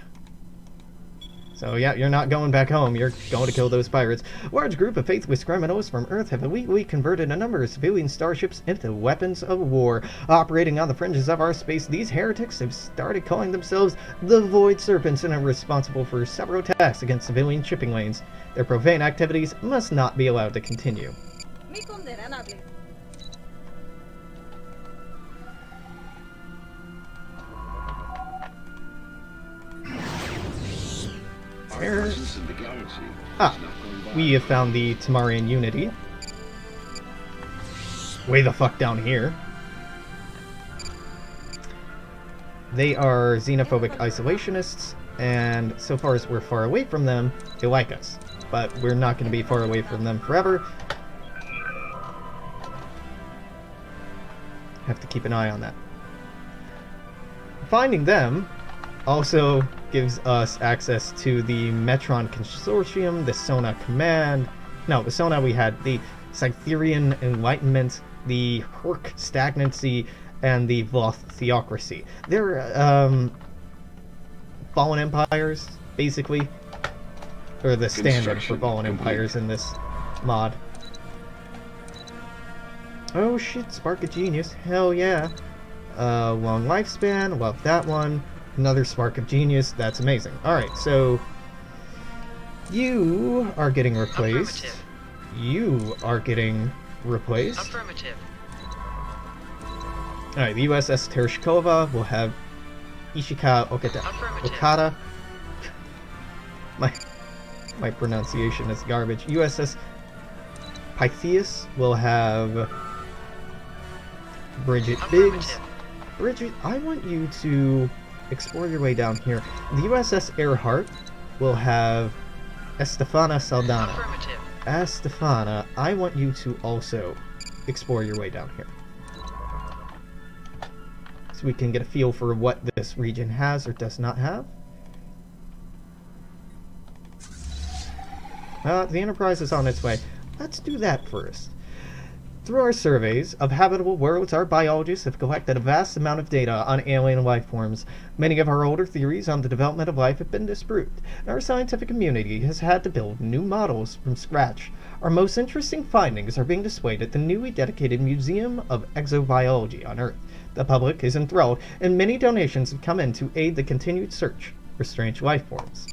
S1: So yeah, you're not going back home, you're going to kill those pirates. A large group of faithless criminals from Earth have illegally converted a number of civilian starships into weapons of war. Operating on the fringes of our space, these heretics have started calling themselves the Void Serpents and are responsible for several attacks against civilian shipping lanes. Their profane activities must not be allowed to continue. We have found the Tamarian Unity. Way the fuck down here. They are xenophobic isolationists, and so far as we're far away from them, they like us. But we're not going to be far away from them forever. Have to keep an eye on that. Finding them also gives us access to the Metron Consortium, the Sona Command. No, the Sona we had, the Cytherian Enlightenment, the Herc Stagnancy, and the Voth Theocracy. They're, fallen empires, basically. Or the standard for fallen empires in this mod. Oh shit, Spark of Genius, hell yeah. Long lifespan, love that one. Another Spark of Genius, that's amazing. Alright, so you are getting replaced. You are getting replaced.
S3: Affirmative.
S1: Alright, the USS Tereshkova will have Ishika Okada. My pronunciation is garbage. USS Pytheas will have Bridget Biggs. Bridget, I want you to explore your way down here. The USS Earhart will have Estefana Saldana.
S3: Affirmative.
S1: Estefana, I want you to also explore your way down here. So we can get a feel for what this region has or does not have. The Enterprise is on its way. Let's do that first. Through our surveys of habitable worlds, our biologists have collected a vast amount of data on alien life forms. Many of our older theories on the development of life have been disproved, and our scientific community has had to build new models from scratch. Our most interesting findings are being displayed at the newly dedicated Museum of Exobiology on Earth. The public is enthralled, and many donations have come in to aid the continued search for strange life forms.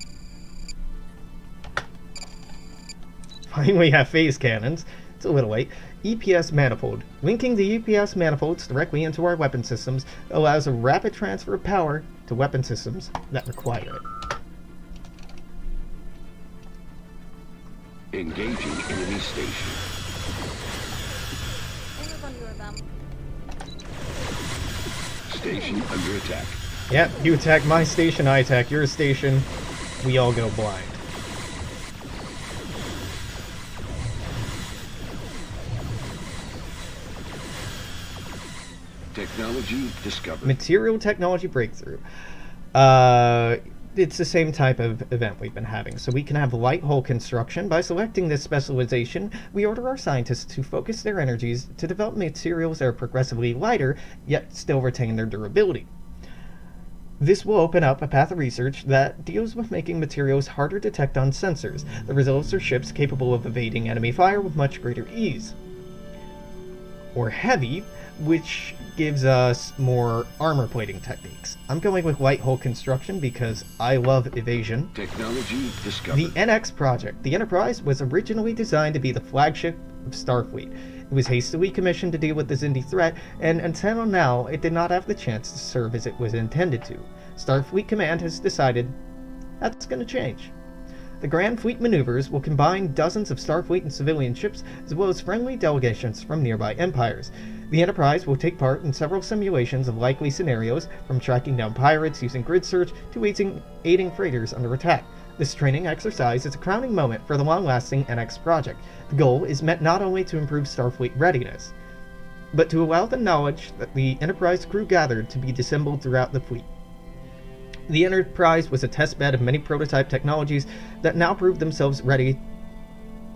S1: Finally, we have phase cannons. It's a little late. EPS manifold. Linking the EPS manifolds directly into our weapon systems allows a rapid transfer of power to weapon systems that require it.
S2: Engaging enemy station. Station under attack.
S1: Yep, you attack my station, I attack your station. We all go blind.
S2: Technology discovered.
S1: Material technology breakthrough. It's the same type of event we've been having. So we can have light hull construction. By selecting this specialization, we order our scientists to focus their energies to develop materials that are progressively lighter, yet still retain their durability. This will open up a path of research that deals with making materials harder to detect on sensors. The results are ships capable of evading enemy fire with much greater ease. Or heavy, which gives us more armor plating techniques. I'm going with light hull construction because I love evasion.
S2: Technology discovered.
S1: The NX project. The Enterprise was originally designed to be the flagship of Starfleet. It was hastily commissioned to deal with the Xindi threat, and until now, it did not have the chance to serve as it was intended to. Starfleet Command has decided that's going to change. The Grand Fleet maneuvers will combine dozens of Starfleet and civilian ships, as well as friendly delegations from nearby empires. The Enterprise will take part in several simulations of likely scenarios, from tracking down pirates using grid search to aiding freighters under attack. This training exercise is a crowning moment for the long-lasting NX project. The goal is meant not only to improve Starfleet readiness, but to allow the knowledge that the Enterprise crew gathered to be dissembled throughout the fleet. The Enterprise was a testbed of many prototype technologies that now prove themselves ready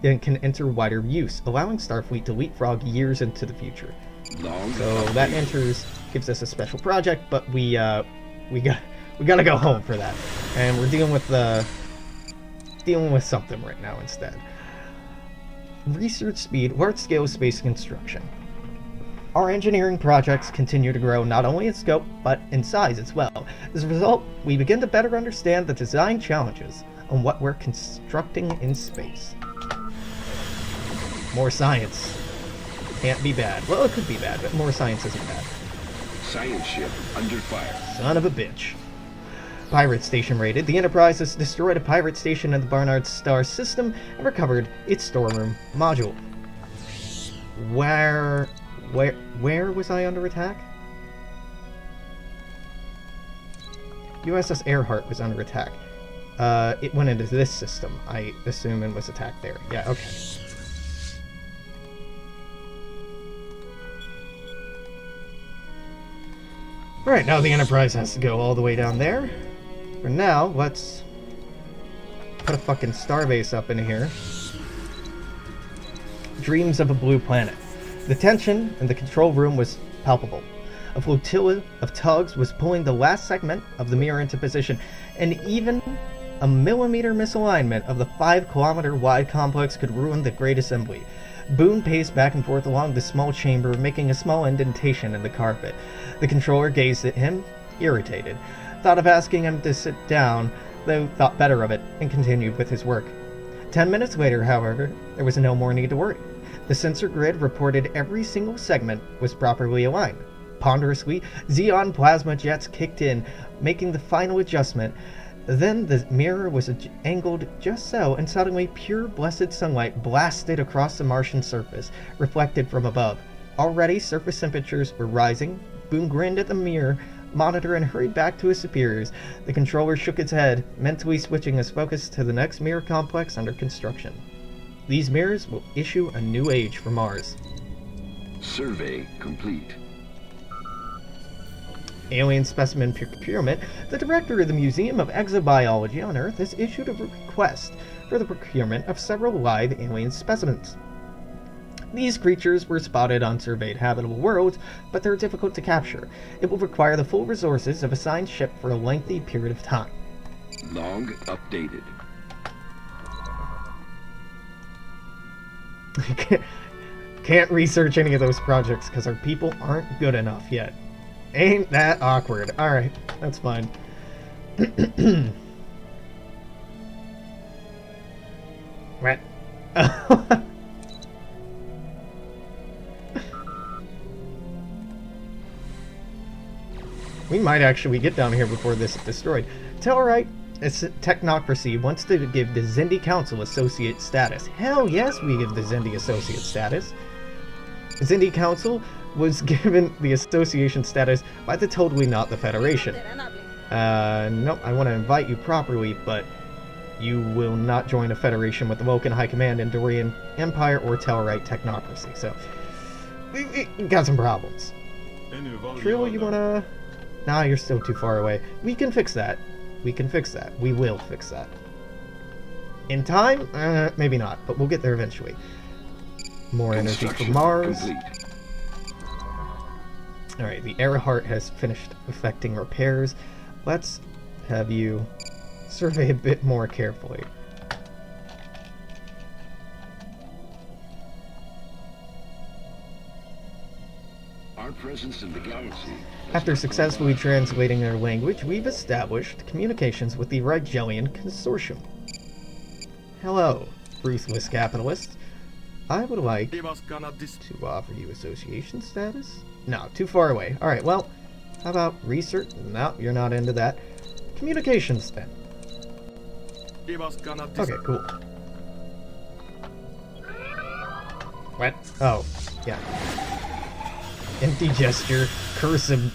S1: and can enter wider use, allowing Starfleet to leapfrog years into the future. So that gives us a special project, but we gotta go home for that, and we're dealing with something right now instead. Research speed, large-scale space construction. Our engineering projects continue to grow not only in scope, but in size as well. As a result, we begin to better understand the design challenges on what we're constructing in space. More science. Can't be bad. Well, it could be bad, but more science isn't bad.
S2: Science ship under fire.
S1: Son of a bitch. Pirate station raided. The Enterprise has destroyed a pirate station in the Barnard Star system and recovered its storeroom module. Where was I under attack? USS Earhart was under attack. It went into this system, I assume, and was attacked there. Yeah, okay. Alright, now the Enterprise has to go all the way down there. For now, let's put a fucking starbase up in here. Dreams of a blue planet. The tension in the control room was palpable. A flotilla of tugs was pulling the last segment of the mirror into position, and even a millimeter misalignment of the 5-kilometer wide complex could ruin the great assembly. Boone paced back and forth along the small chamber, making a small indentation in the carpet. The controller gazed at him, irritated. Thought of asking him to sit down, though thought better of it, and continued with his work. 10 minutes later, however, there was no more need to worry. The sensor grid reported every single segment was properly aligned. Ponderously, Xeon plasma jets kicked in, making the final adjustment. Then the mirror was angled just so, and suddenly pure blessed sunlight blasted across the Martian surface, reflected from above. Already surface temperatures were rising. Boone grinned at the mirror monitor and hurried back to his superiors. The controller shook its head, mentally switching his focus to the next mirror complex under construction. These mirrors will issue a new age for Mars.
S2: Survey complete.
S1: Alien specimen procurement. The director of the Museum of Exobiology on Earth has issued a request for the procurement of several live alien specimens. These creatures were spotted on surveyed habitable worlds, but they're difficult to capture. It will require the full resources of a signed ship for a lengthy period of time.
S2: Log updated.
S1: Can't research any of those projects because our people aren't good enough yet. Ain't that awkward? Alright, that's fine. What? We might actually get down here before this is destroyed. Tellarite technocracy wants to give the Xindi Council associate status. Hell yes, we give the Xindi associate status. Xindi Council was given the association status by the totally not the Federation. Nope, I want to invite you properly, but you will not join a Federation with the Vulcan High Command, Andorian Empire, or Tellarite technocracy, so we got some problems. Trill, you wanna... Nah, you're still too far away. We can fix that. We can fix that. We will fix that. In time? Maybe not, but we'll get there eventually. More energy for Mars. Alright, the Earhart has finished effecting repairs. Let's have you survey a bit more carefully.
S2: Our presence in the galaxy.
S1: After successfully translating their language, we've established communications with the Rigelian Consortium. Hello, ruthless capitalists. I would like to offer you association status? No, too far away. Alright, well, how about research? No, you're not into that. Communications, then. Okay, cool. What? Oh, yeah. Empty gesture, cursive,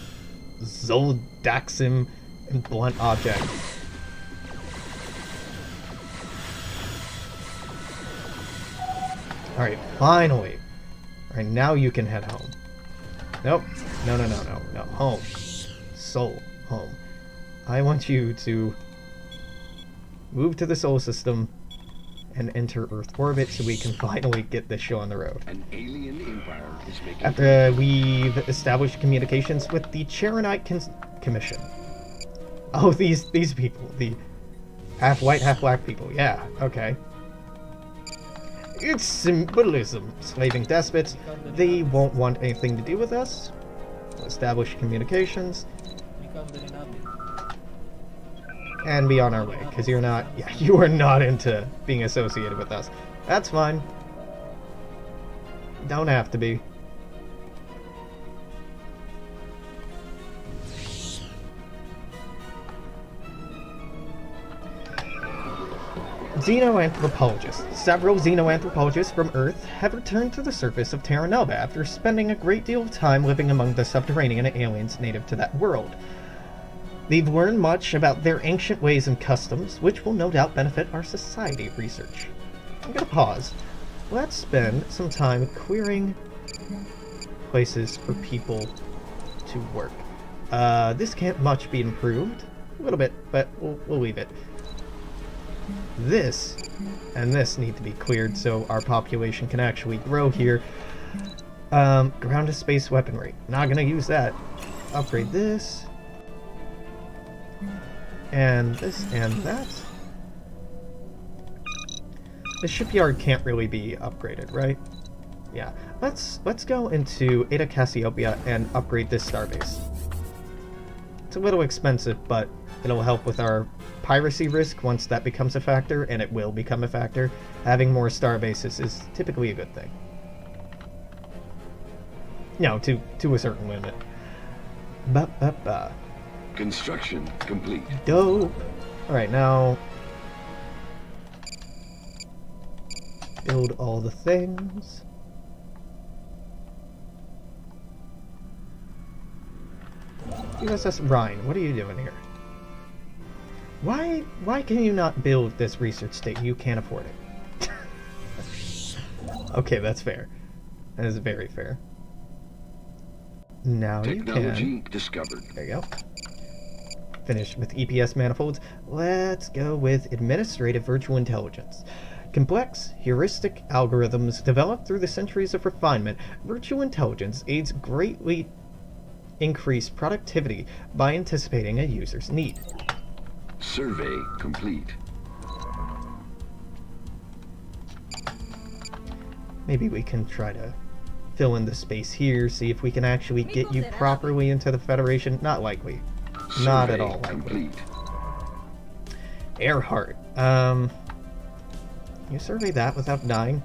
S1: zoldaxim, and blunt object. Alright, finally. Alright, now you can head home. Nope. No. Home. Soul. Home. I want you to move to the Sol system and enter Earth orbit so we can finally get this show on the road.
S2: An alien empire is making...
S1: After we've established communications with the Charonite Commission. Oh, these people. The half-white, half-black people. Yeah, okay. It's symbolism. Slaving despots. They won't want anything to do with us. We'll establish communications. And be on our way, because you're not... Yeah, you are not into being associated with us. That's fine. Don't have to be. Xenoanthropologists. Several xenoanthropologists from Earth have returned to the surface of Terra Nova after spending a great deal of time living among the subterranean aliens native to that world. They've learned much about their ancient ways and customs, which will no doubt benefit our society research. I'm gonna pause. Let's spend some time clearing places for people to work. This can't much be improved. A little bit, but we'll leave it. This and this need to be cleared so our population can actually grow here. Ground to space weaponry. Not gonna use that. Upgrade this. And this and that. The shipyard can't really be upgraded, right? Yeah. Let's go into Eta Cassiopeia and upgrade this starbase. It's a little expensive, but it'll help with our piracy risk once that becomes a factor, and it will become a factor. Having more starbases is typically a good thing. No, to a certain limit. Ba-ba-ba.
S2: Construction complete.
S1: Dope. Alright, now... build all the things. USS Rhine, what are you doing here? Why can you not build this research station? You can't afford it. Okay, that's fair. That is very fair. Now you can...
S2: Technology discovered.
S1: There you go. Finished with EPS manifolds. Let's go with Administrative Virtual Intelligence. Complex, heuristic algorithms developed through the centuries of refinement, virtual intelligence aids greatly increase productivity by anticipating a user's need.
S2: Survey complete.
S1: Maybe we can try to fill in the space here, see if we can actually get you properly into the Federation. Not likely. Not at all likely.
S2: Complete.
S1: Earhart. You survey that without dying?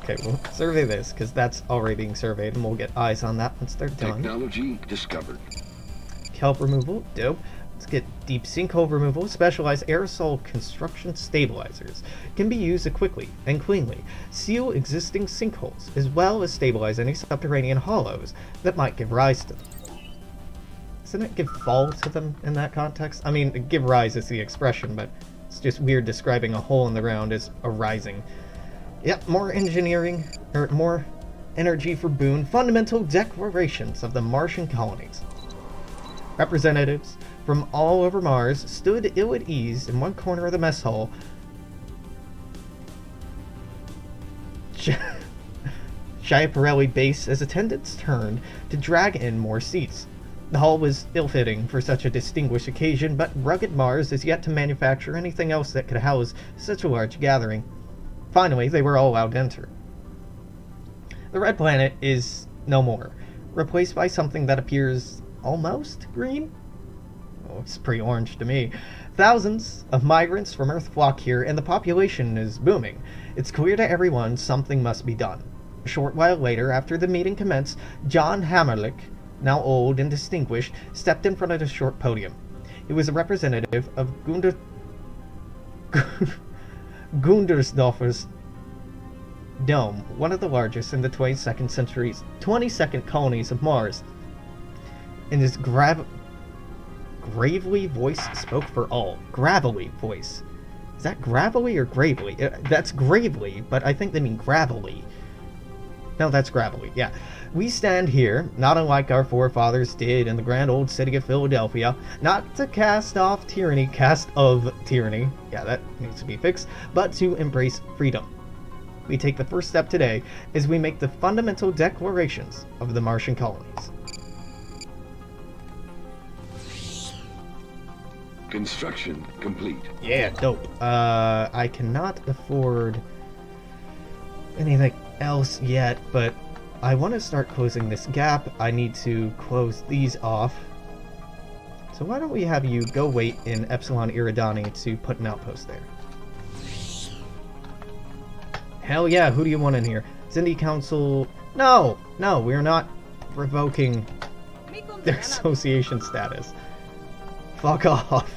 S1: Okay, we'll survey this, because that's already being surveyed, and we'll get eyes on that once they're done.
S2: Technology discovered.
S1: Kelp removal, dope. Let's get deep sinkhole removal. Specialized aerosol construction stabilizers can be used quickly and cleanly. Seal existing sinkholes, as well as stabilize any subterranean hollows that might give rise to them. Doesn't it give fall to them in that context? I mean, give rise is the expression, but it's just weird describing a hole in the ground as arising. Yep, more engineering, or more energy for Boone. Fundamental declarations of the Martian colonies. Representatives from all over Mars stood ill at ease in one corner of the mess hall. Schiaparelli base as attendants turned to drag in more seats. The hall was ill-fitting for such a distinguished occasion, but rugged Mars is yet to manufacture anything else that could house such a large gathering. Finally, they were all allowed to enter. The red planet is no more, replaced by something that appears almost green? Oh, it's pretty orange to me. Thousands of migrants from Earth flock here, and the population is booming. It's clear to everyone something must be done. A short while later, after the meeting commenced, John Hammerlich, now old and distinguished, stepped in front of the short podium. He was a representative of Gundersdorfer's dome, one of the largest in the 22nd colonies of Mars. And his gravely voice spoke for all. Gravelly voice. Is that gravelly or gravely? That's gravely, but I think they mean gravelly. No, that's gravelly, yeah. We stand here, not unlike our forefathers did in the grand old city of Philadelphia, not to cast of tyranny, yeah, that needs to be fixed, but to embrace freedom. We take the first step today as we make the fundamental declarations of the Martian colonies.
S2: Construction complete.
S1: Yeah, dope. I cannot afford anything else yet, but I want to start closing this gap. I need to close these off. So why don't we have you go wait in Epsilon Iridani to put an outpost there? Hell yeah, who do you want in here? City Council... No! No, we're not revoking their association status. Fuck off.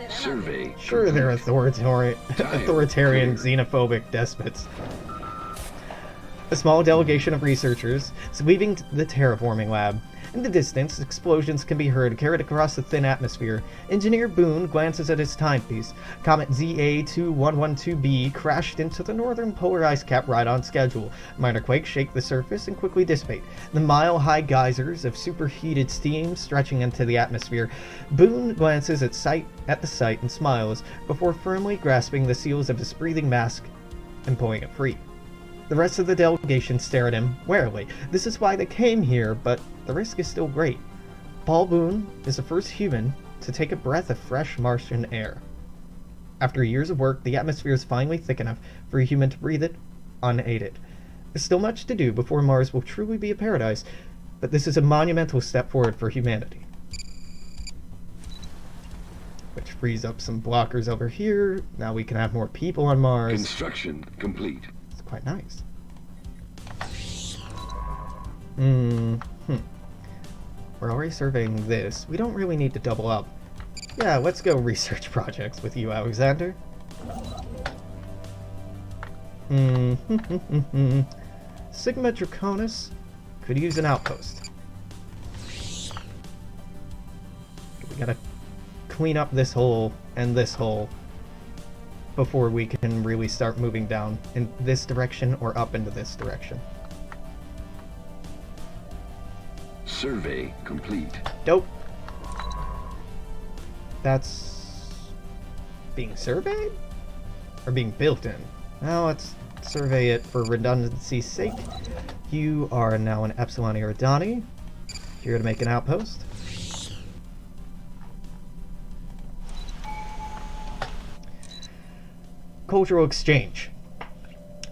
S2: Survey.
S1: Sure, they're authoritarian, xenophobic despots. A small delegation of researchers is leaving the terraforming lab. In the distance, explosions can be heard carried across the thin atmosphere. Engineer Boone glances at his timepiece. Comet ZA2112b crashed into the northern polar ice cap right on schedule. Minor quakes shake the surface and quickly dissipate. The mile-high geysers of superheated steam stretching into the atmosphere. Boone glances at the sight and smiles before firmly grasping the seals of his breathing mask and pulling it free. The rest of the delegation stare at him warily. This is why they came here, but the risk is still great. Paul Boone is the first human to take a breath of fresh Martian air. After years of work, the atmosphere is finally thick enough for a human to breathe it unaided. There's still much to do before Mars will truly be a paradise, but this is a monumental step forward for humanity. Which frees up some blockers over here. Now we can have more people on Mars.
S2: Construction complete.
S1: Quite nice. We're already surveying this. We don't really need to double up. Yeah, let's go research projects with you, Alexander. Sigma Draconis could use an outpost. We gotta clean up this hole and this hole before we can really start moving down in this direction or up into this direction.
S2: Survey complete.
S1: Dope. That's being surveyed? Or being built in? Now let's survey it for redundancy's sake. You are now an Epsilon Iridani. Here to make an outpost. Cultural exchange.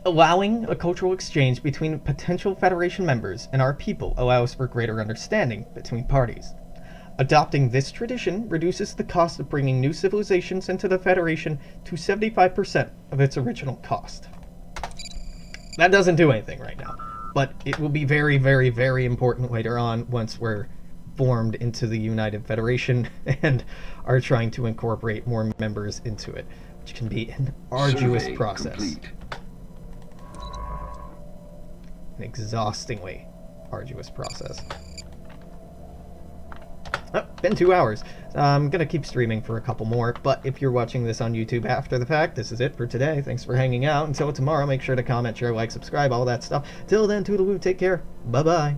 S1: Allowing a cultural exchange between potential Federation members and our people allows for greater understanding between parties. Adopting this tradition reduces the cost of bringing new civilizations into the Federation to 75% of its original cost. That doesn't do anything right now, but it will be very, very, very important later on once we're formed into the United Federation and are trying to incorporate more members into it, which can be an arduous
S2: Survey
S1: process.
S2: complete.
S1: An exhaustingly arduous process. Oh, been 2 hours. I'm gonna keep streaming for a couple more, but if you're watching this on YouTube after the fact, this is it for today. Thanks for hanging out. Until tomorrow, make sure to comment, share, like, subscribe, all that stuff. Till then, toodaloo, take care. Bye-bye.